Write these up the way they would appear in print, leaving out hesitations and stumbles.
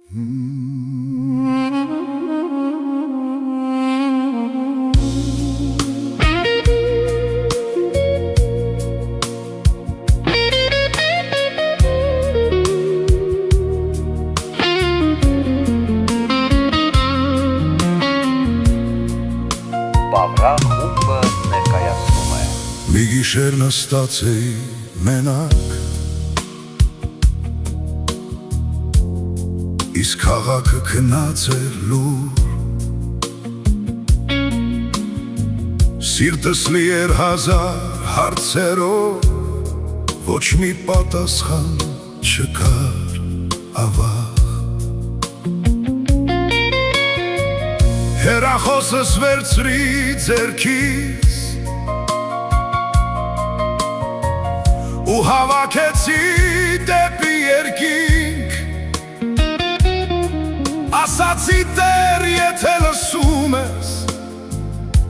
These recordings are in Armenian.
Բավրան խումբը ներկայացնում է Մի գիշեր նստած էի մենակ Իսկ քաղաքը քնած էր լուր Սիրտս լի էր հազար հարցերով Ոչ մի պատասխան չկար ավաղ Հեռախոսս վերցրի ձեռքից Ու հավաքեցի դեպի երկինք Ասացի Տեր, եթե լսում ես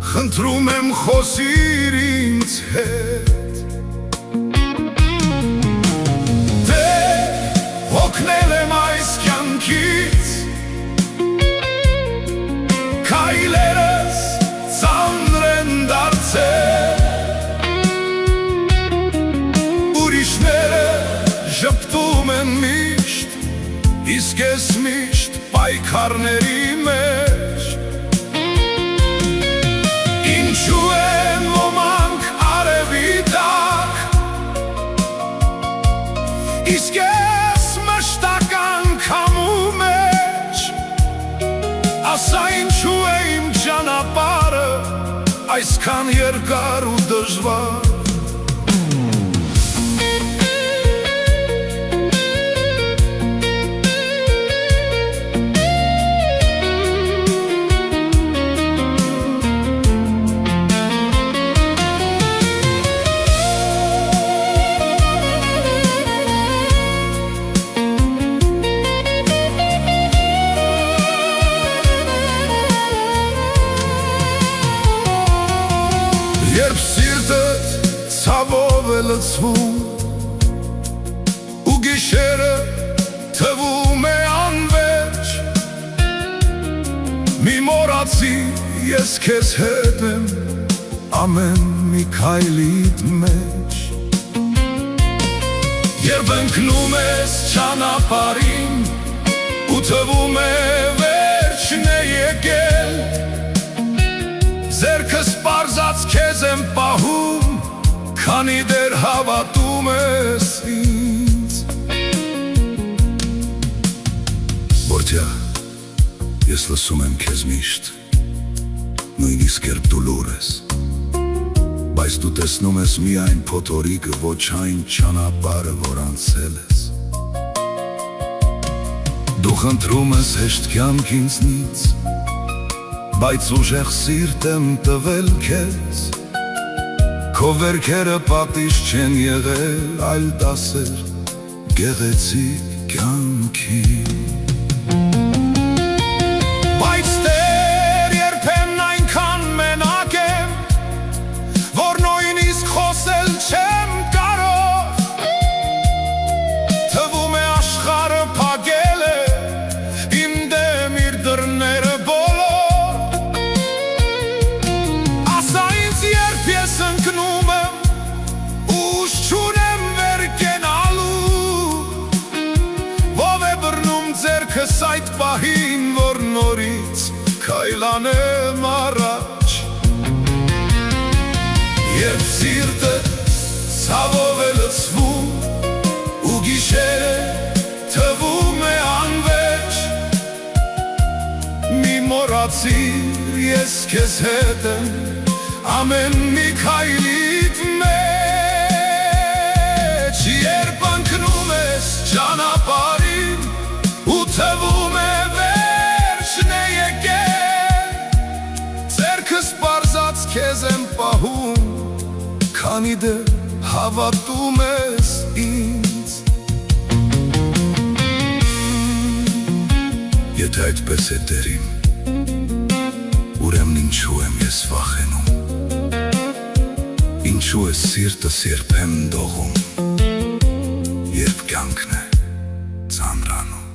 Խնդրում եմ խոսիր ինձ հետ Տեր, հոգնել եմ այս կյանքից Քայլերս ծանր են դարձել Ուրիշները ժպտում են միշտ Իսկ ես միշտ պայքարների մեջ Ինչու են ոմանք արևի տակ Իսկ ես մշտական քամու մեջ Ասա ինչու է իմ ճանապարհը Այսքան երկար ու դժվար Երբ սիրտդ ցավով է լցվում Ու գիշերը թվում է անվերջ Մի մոռացի ես քեզ հետ եմ Ամեն մի քայլիդ մեջ Երբ ընկնում ես ճանապարհին Ու թվում է վերջն է եկել Ձերքս պարզած քեզ եմ պահում Քանի դեռ հավատում ես ինձ Որդյա, ես լսում եմ քեզ միշտ Նույնիսկ երբ դու լուռ ես Բայց դու տեսնում ես միայն փոթորիկը Ոչ այն ճանապարհը, որ անցել ես Դու խնդրում ես հեշտ կյանք ինձնից Բայց ուժեղ սիրտ եմ տվել քեզ Քո վերքերը պատիժ չեն եղել Այլ դասեր գեղեցիկ կյանքի Բայց Տեր երբեմն այնքան մենակ եմ Որ նույնիսկ խոսել չեմ կարող Թվում է աշխարհը փակել է Իմ դեմ իր դռները ընկնում եմ, ուժ չունեմ վեր կենալու Ով է բռնում ձեռքս այդ պահին, որ նորից քայլանեմ առաջ Երբ սիրտը ցավով է լցվում ու գիշերը թվում է անվերջ Մի մոռացիր ես քեզ հետ եմ Ամեն մի քայլիդ մեջ Երբ ընկնում ես ճանապարհին Ու թվում է վերջն է եկել Ձեռքս պարզած քեզ եմ պահում Քանի դեռ հավատում ես ինձ Եթե այդպես է դերին Ուրեմն ինչու եմ ես վախենում Ինչու է սիրտս երբեմն դողում Երբ կյանքն է ծանրանում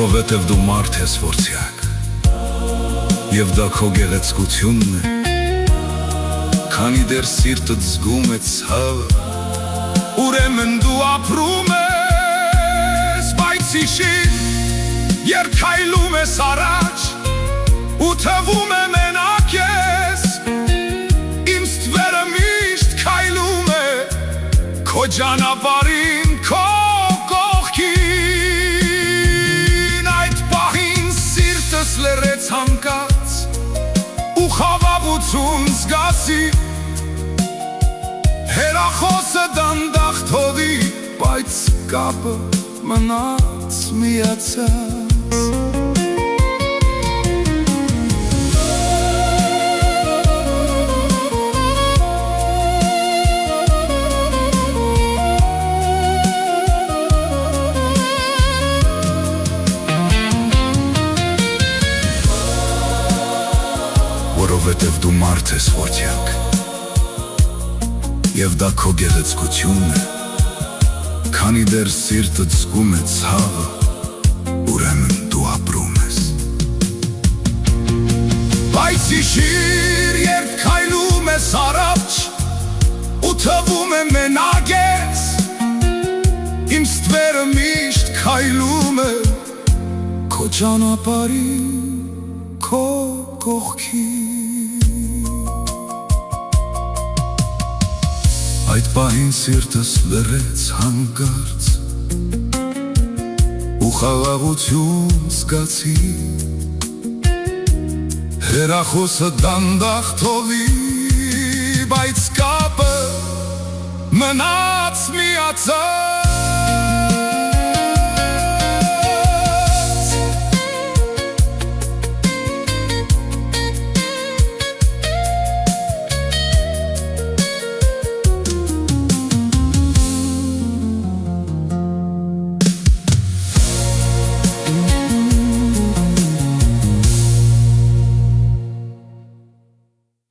Որովհետև դու մարդ ես որդյակ, և դա քո գեղեցկությունն է, քանի դեռ սիրտդ զգում է ցավը, ուրեմն դու ապրում ես, բայց հիշիր, երբ քայլում ես առաջ, ու թվում է մենակ ես, իմ ստվերը միշտ քայլում է, քո ճանապարհին, քո լրեց հանկած ու խավաբություն զգասի հերախոսը դանդաղ թողի, բայց կապը մնաց միացած Որովհետև դու մարդ ես որդյակ, և դա քո գեղեցկությունն է, քանի դեռ սիրտդ զգում է ցավը, ուրեմն դու ապրում ես։ Բայց հիշիր, երբ քայլում ես առաջ, ու թվում է մենակ ես, իմ ստվերը միշտ քայլում է, քո ճանապարհին, քո կողքին Այդ պահին սիրտս լրեց հանկարծ ու խաղաղություն զգացի հերախոսը դանդաղ թողի, բայց կապը մնաց միացած